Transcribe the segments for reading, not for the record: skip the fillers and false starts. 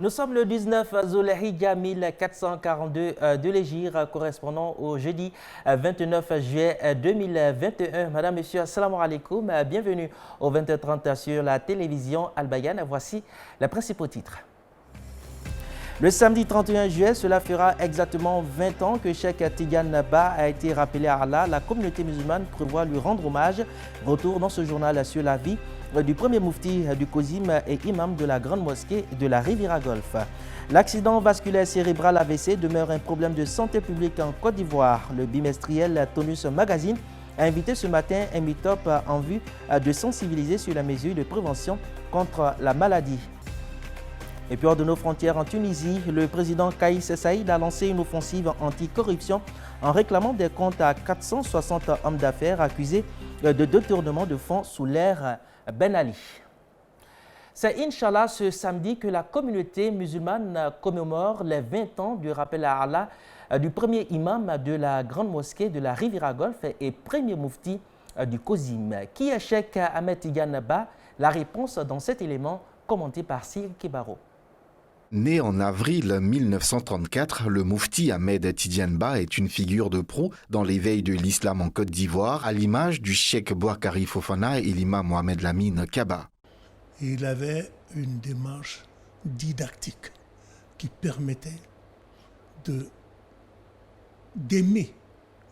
Nous sommes le 19 Zulhijja 1442 de l'Hégire, correspondant au jeudi 29 juillet 2021. Madame, Monsieur, assalamu alaikum. Bienvenue au 20h30 sur la télévision Al Bayan. Voici les principaux titres. Le samedi 31 juillet, cela fera exactement 20 ans que Cheikh Tidiane Ba a été rappelé à Allah. La communauté musulmane prévoit lui rendre hommage. Retour dans ce journal sur la vie du premier moufti du Kozim et imam de la grande mosquée de la Riviera Golf. L'accident vasculaire cérébral AVC demeure un problème de santé publique en Côte d'Ivoire. Le bimestriel Tonus Magazine a invité ce matin un meet-up en vue de sensibiliser sur la mesure de prévention contre la maladie. Et puis hors de nos frontières en Tunisie, le président Kaïs Saïd a lancé une offensive anti-corruption en réclamant des comptes à 460 hommes d'affaires accusés de détournement de fonds sous l'ère Ben Ali. C'est Inch'Allah ce samedi que la communauté musulmane commémore les 20 ans du rappel à Allah du premier imam de la grande mosquée de la Riviera Golf et premier moufti du Kozim. Qui est Cheikh Ahmed Tidiane Ba? La réponse dans cet élément commenté par Sir Kibaro. Né en avril 1934, le moufti Ahmed Tidiane Ba est une figure de proue dans l'éveil de l'islam en Côte d'Ivoire, à l'image du cheikh Bouakari Fofana et l'imam Mohamed Lamine Kaba. Il avait une démarche didactique qui permettait d'aimer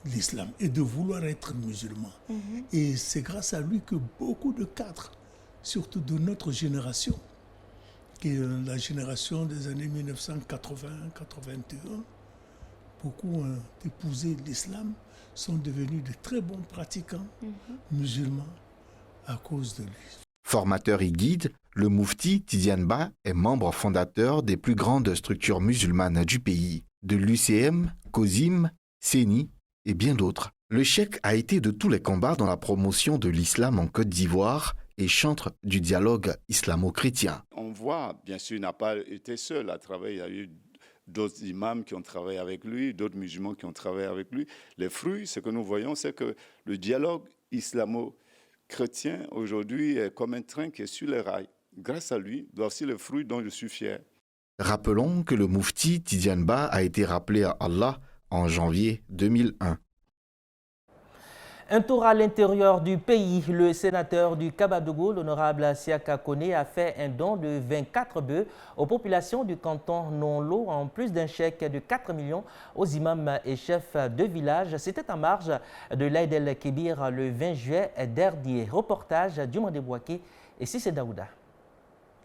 l'islam et de vouloir être musulman. Et c'est grâce à lui que beaucoup de cadres, surtout de notre génération, qui est la génération des années 1980-81, beaucoup ont épousé l'islam, sont devenus de très bons pratiquants musulmans à cause de lui. Formateur et guide, le moufti Tidiane Ba est membre fondateur des plus grandes structures musulmanes du pays, de l'UCM, Kozim, Séni et bien d'autres. Le cheikh a été de tous les combats dans la promotion de l'islam en Côte d'Ivoire et chantre du dialogue islamo-chrétien. On voit, bien sûr, il n'a pas été seul à travailler. Il y a eu d'autres imams qui ont travaillé avec lui, d'autres musulmans qui ont travaillé avec lui. Les fruits, ce que nous voyons, c'est que le dialogue islamo-chrétien, aujourd'hui, est comme un train qui est sur les rails. Grâce à lui, voici les fruits dont je suis fier. Rappelons que le moufti Tidiane Ba a été rappelé à Allah en janvier 2001. Un tour à l'intérieur du pays, le sénateur du Kabadougou, l'honorable Siaka Kone, a fait un don de 24 bœufs aux populations du canton Nonlo, en plus d'un chèque de 4 millions aux imams et chefs de village. C'était en marge de l'Aïd el-Kébir le 20 juillet dernier. Reportage du Mandébouaké et Sissé Daouda.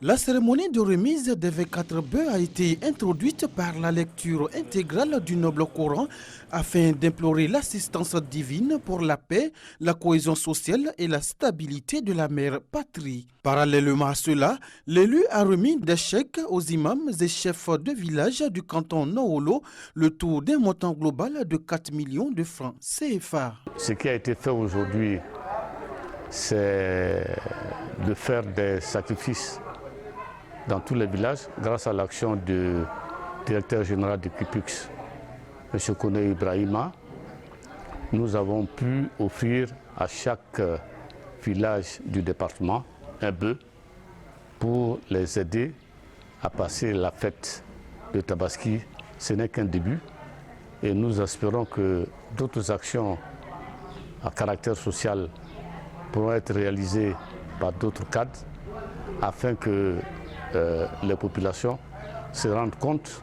La cérémonie de remise des 24 bœufs a été introduite par la lecture intégrale du Noble Coran afin d'implorer l'assistance divine pour la paix, la cohésion sociale et la stabilité de la mère patrie. Parallèlement à cela, l'élu a remis des chèques aux imams et chefs de village du canton Noolo, le tout d'un montant global de 4 millions de francs CFA. Ce qui a été fait aujourd'hui, c'est de faire des sacrifices dans tous les villages, grâce à l'action du directeur général de Kipux, M. Kone Ibrahima. Nous avons pu offrir à chaque village du département un bœuf pour les aider à passer la fête de Tabaski. Ce n'est qu'un début et nous espérons que d'autres actions à caractère social pourront être réalisées par d'autres cadres afin que les populations se rendent compte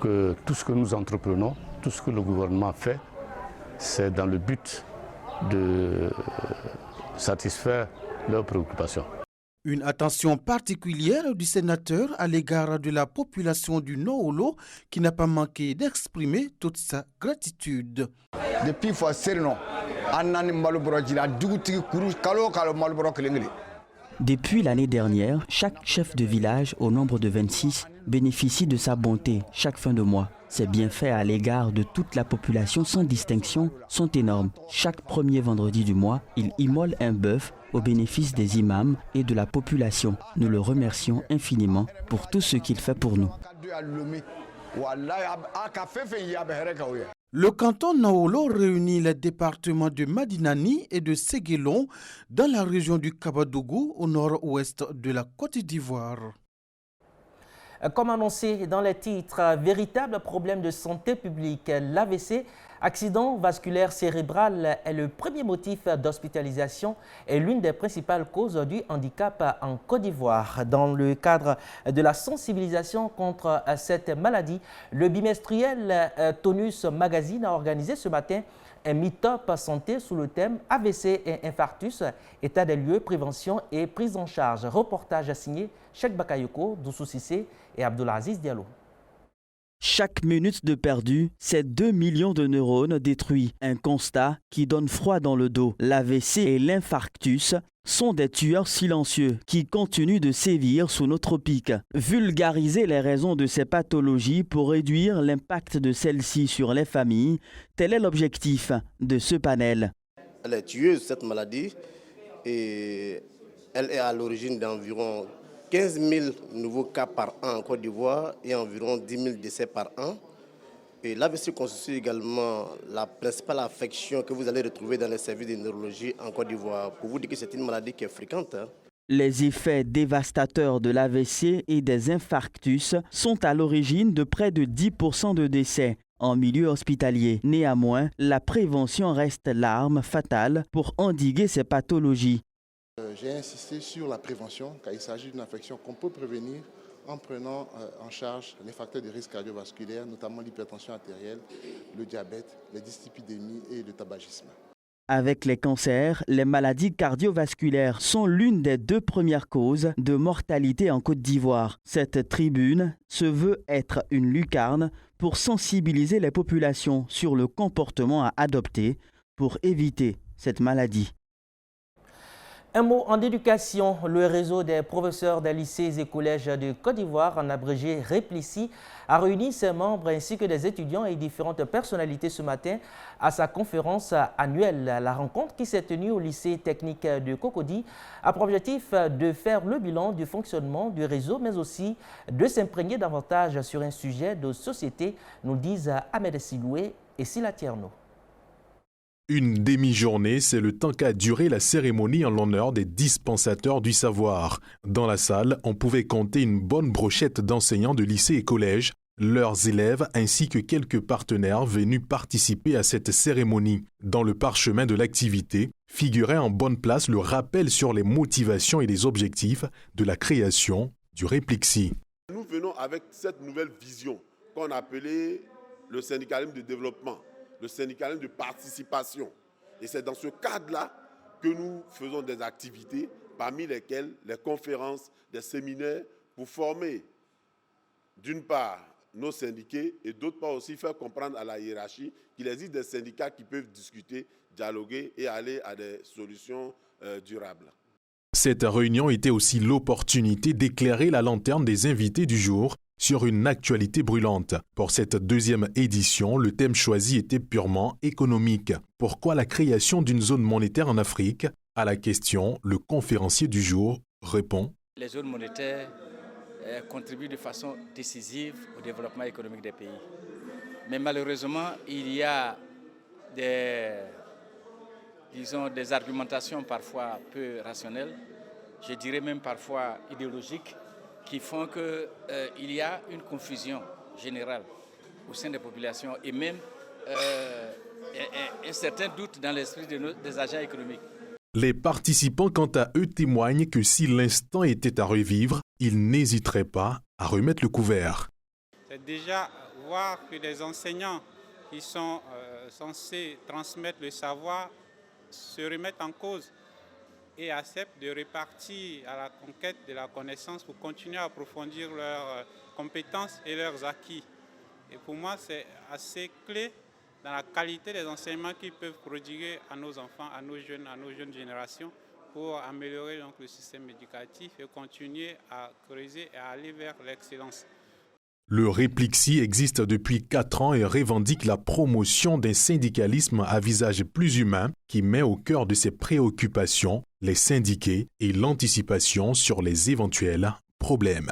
que tout ce que nous entreprenons, tout ce que le gouvernement fait, c'est dans le but de satisfaire leurs préoccupations. Une attention particulière du sénateur à l'égard de la population du Noolo qui n'a pas manqué d'exprimer toute sa gratitude. Depuis Depuis l'année dernière, chaque chef de village, au nombre de 26, bénéficie de sa bonté chaque fin de mois. Ses bienfaits à l'égard de toute la population sans distinction sont énormes. Chaque premier vendredi du mois, il immole un bœuf au bénéfice des imams et de la population. Nous le remercions infiniment pour tout ce qu'il fait pour nous. Le canton Naolo réunit les départements de Madinani et de Séguélon dans la région du Kabadougou au nord-ouest de la Côte d'Ivoire. Comme annoncé dans les titres, véritable problème de santé publique, l'AVC, accident vasculaire cérébral, est le premier motif d'hospitalisation et l'une des principales causes du handicap en Côte d'Ivoire. Dans le cadre de la sensibilisation contre cette maladie, le bimestriel Tonus Magazine a organisé ce matin un meet-up santé sous le thème AVC et infarctus, état des lieux, prévention et prise en charge. Reportage signé Cheikh Bakayoko, Doussou Sissé et Abdoulaziz Diallo. Chaque minute de perdu, c'est 2 millions de neurones détruits. Un constat qui donne froid dans le dos. L'AVC et l'infarctus sont des tueurs silencieux qui continuent de sévir sous nos tropiques. Vulgariser les raisons de ces pathologies pour réduire l'impact de celles-ci sur les familles, tel est l'objectif de ce panel. Elle est tueuse, cette maladie, et elle est à l'origine d'environ 15 000 nouveaux cas par an en Côte d'Ivoire et environ 10 000 décès par an. Et l'AVC constitue également la principale affection que vous allez retrouver dans les services de neurologie en Côte d'Ivoire. Pour vous dire que c'est une maladie qui est fréquente. Les effets dévastateurs de l'AVC et des infarctus sont à l'origine de près de 10% de décès en milieu hospitalier. Néanmoins, la prévention reste l'arme fatale pour endiguer ces pathologies. J'ai insisté sur la prévention, car il s'agit d'une affection qu'on peut prévenir en prenant en charge les facteurs de risque cardiovasculaire, notamment l'hypertension artérielle, le diabète, les dyslipidémies et le tabagisme. Avec les cancers, les maladies cardiovasculaires sont l'une des 2 premières causes de mortalité en Côte d'Ivoire. Cette tribune se veut être une lucarne pour sensibiliser les populations sur le comportement à adopter pour éviter cette maladie. Un mot en éducation. Le réseau des professeurs des lycées et collèges de Côte d'Ivoire, en abrégé Réplici, a réuni ses membres ainsi que des étudiants et différentes personnalités ce matin à sa conférence annuelle. La rencontre qui s'est tenue au lycée technique de Cocody a pour objectif de faire le bilan du fonctionnement du réseau, mais aussi de s'imprégner davantage sur un sujet de société, nous disent Ahmed Siloué et Sila Tierno. Une demi-journée, c'est le temps qu'a duré la cérémonie en l'honneur des dispensateurs du savoir. Dans la salle, on pouvait compter une bonne brochette d'enseignants de lycées et collèges, leurs élèves ainsi que quelques partenaires venus participer à cette cérémonie. Dans le parchemin de l'activité, figurait en bonne place le rappel sur les motivations et les objectifs de la création du Réplixi. Nous venons avec cette nouvelle vision qu'on appelait le syndicalisme de développement, le syndicalisme de participation. Et c'est dans ce cadre-là que nous faisons des activités, parmi lesquelles les conférences, des séminaires, pour former, d'une part, nos syndiqués et d'autre part aussi faire comprendre à la hiérarchie qu'il existe des syndicats qui peuvent discuter, dialoguer et aller à des solutions durables. Cette réunion était aussi l'opportunité d'éclairer la lanterne des invités du jour sur une actualité brûlante. Pour cette 2e édition, le thème choisi était purement économique. Pourquoi la création d'une zone monétaire en Afrique? À la question, le conférencier du jour répond: les zones monétaires contribuent de façon décisive au développement économique des pays. Mais malheureusement, il y a des argumentations parfois peu rationnelles, je dirais même parfois idéologiques, qui font qu'il y a une confusion générale au sein des populations et même un certain doute dans l'esprit des agents économiques. Les participants, quant à eux, témoignent que si l'instant était à revivre, ils n'hésiteraient pas à remettre le couvert. C'est déjà voir que les enseignants qui sont censés transmettre le savoir se remettent en cause et acceptent de repartir à la conquête de la connaissance pour continuer à approfondir leurs compétences et leurs acquis. Et pour moi, c'est assez clé dans la qualité des enseignements qu'ils peuvent prodiguer à nos enfants, à nos jeunes générations, pour améliorer donc, le système éducatif et continuer à creuser et à aller vers l'excellence. Le Réplixi existe depuis 4 ans et revendique la promotion d'un syndicalisme à visage plus humain qui met au cœur de ses préoccupations les syndiqués et l'anticipation sur les éventuels problèmes.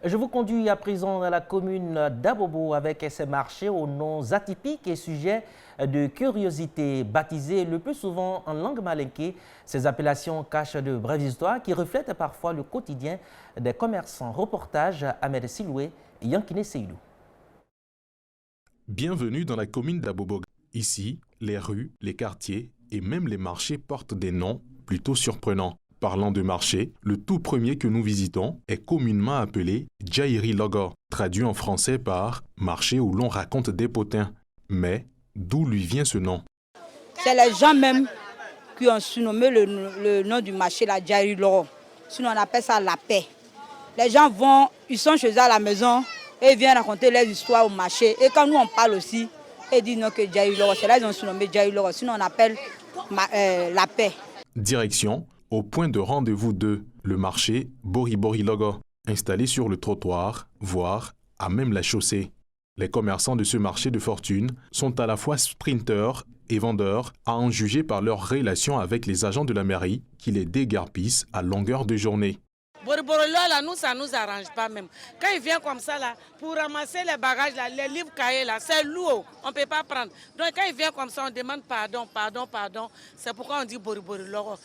Je vous conduis à présent dans la commune d'Abobo avec ses marchés aux noms atypiques et sujets de curiosité. Baptisés le plus souvent en langue malinké, ces appellations cachent de brèves histoires qui reflètent parfois le quotidien des commerçants. Reportage Ahmed Siloué et Yankine Seydou. Bienvenue dans la commune d'Abobo. Ici, les rues, les quartiers et même les marchés portent des noms plutôt surprenants. Parlant de marché, le tout premier que nous visitons est communément appelé Jairi Logo, traduit en français par « marché où l'on raconte des potins ». Mais d'où lui vient ce nom? C'est les gens même qui ont surnommé le nom du marché la Jairi Logo. Sinon on appelle ça la paix. Les gens vont, ils sont chez eux à la maison et ils viennent raconter leurs histoires au marché. Et quand nous on parle aussi, ils disent non que Jairi Logo, c'est là qu'ils ont surnommé Jairi Logo. Sinon on appelle la paix. Direction au point de rendez-vous de le marché Bori Bori Logo, installé sur le trottoir, voire à même la chaussée. Les commerçants de ce marché de fortune sont à la fois sprinteurs et vendeurs, à en juger par leur relation avec les agents de la mairie qui les déguerpissent à longueur de journée. Bori Bori là, nous, ça ne nous arrange pas même. Quand il vient comme ça, là, pour ramasser les bagages, là, les livres cahiers, là, c'est lourd, on ne peut pas prendre. Donc quand il vient comme ça, on demande pardon. C'est pourquoi on dit Bori Bori Logo.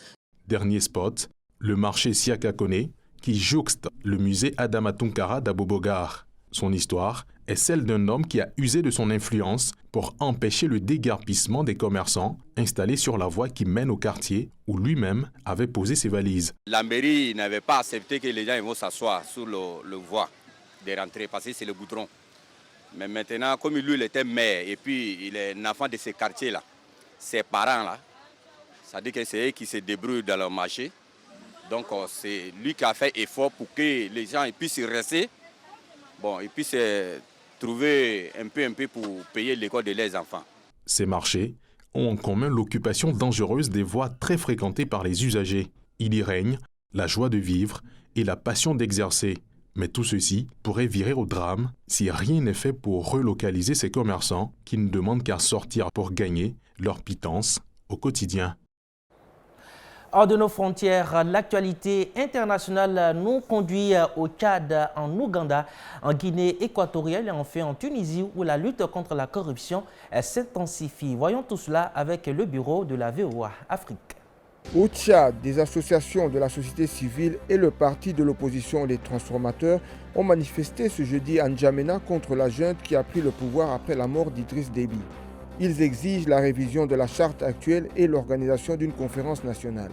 Dernier spot, le marché Siakakone, qui jouxte le musée Adama Tunkara d'Abobogar. Son histoire est celle d'un homme qui a usé de son influence pour empêcher le déguerpissement des commerçants installés sur la voie qui mène au quartier où lui-même avait posé ses valises. La mairie n'avait pas accepté que les gens vont s'asseoir sur le voie de rentrée parce que c'est le goudron. Mais maintenant, comme lui il était maire et puis il est un enfant de ce quartier-là, ses parents-là, ça dit que c'est eux qui se débrouillent dans le marché. Donc c'est lui qui a fait effort pour que les gens puissent rester. Bon, ils puissent trouver un peu pour payer l'école de leurs enfants. Ces marchés ont en commun l'occupation dangereuse des voies très fréquentées par les usagers. Il y règne la joie de vivre et la passion d'exercer. Mais tout ceci pourrait virer au drame si rien n'est fait pour relocaliser ces commerçants qui ne demandent qu'à sortir pour gagner leur pitance au quotidien. Hors de nos frontières, l'actualité internationale nous conduit au Tchad, en Ouganda, en Guinée équatoriale et enfin en Tunisie où la lutte contre la corruption s'intensifie. Voyons tout cela avec le bureau de la VOA Afrique. Au Tchad, des associations de la société civile et le parti de l'opposition Les Transformateurs ont manifesté ce jeudi à N'Djamena contre la junte qui a pris le pouvoir après la mort d'Idriss Déby. Ils exigent la révision de la charte actuelle et l'organisation d'une conférence nationale.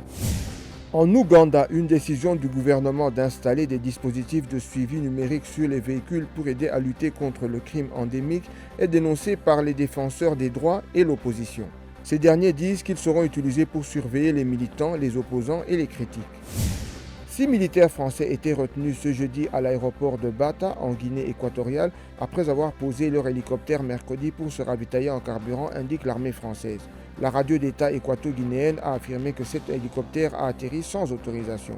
En Ouganda, une décision du gouvernement d'installer des dispositifs de suivi numérique sur les véhicules pour aider à lutter contre le crime endémique est dénoncée par les défenseurs des droits et l'opposition. Ces derniers disent qu'ils seront utilisés pour surveiller les militants, les opposants et les critiques. 6 militaires français étaient retenus ce jeudi à l'aéroport de Bata, en Guinée équatoriale, après avoir posé leur hélicoptère mercredi pour se ravitailler en carburant, indique l'armée française. La radio d'État équato-guinéenne a affirmé que cet hélicoptère a atterri sans autorisation.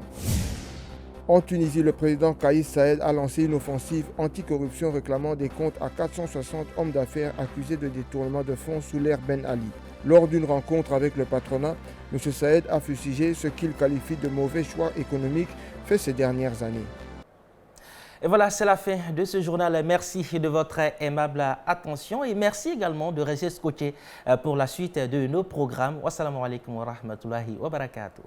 En Tunisie, le président Kais Saied a lancé une offensive anticorruption réclamant des comptes à 460 hommes d'affaires accusés de détournement de fonds sous l'ère Ben Ali. Lors d'une rencontre avec le patronat, M. Saïd a fustigé ce qu'il qualifie de mauvais choix économiques faits ces dernières années. Et voilà, c'est la fin de ce journal. Merci de votre aimable attention et merci également de rester scotché pour la suite de nos programmes. Wassalamu alaikum wa rahmatullahi wa barakatuh.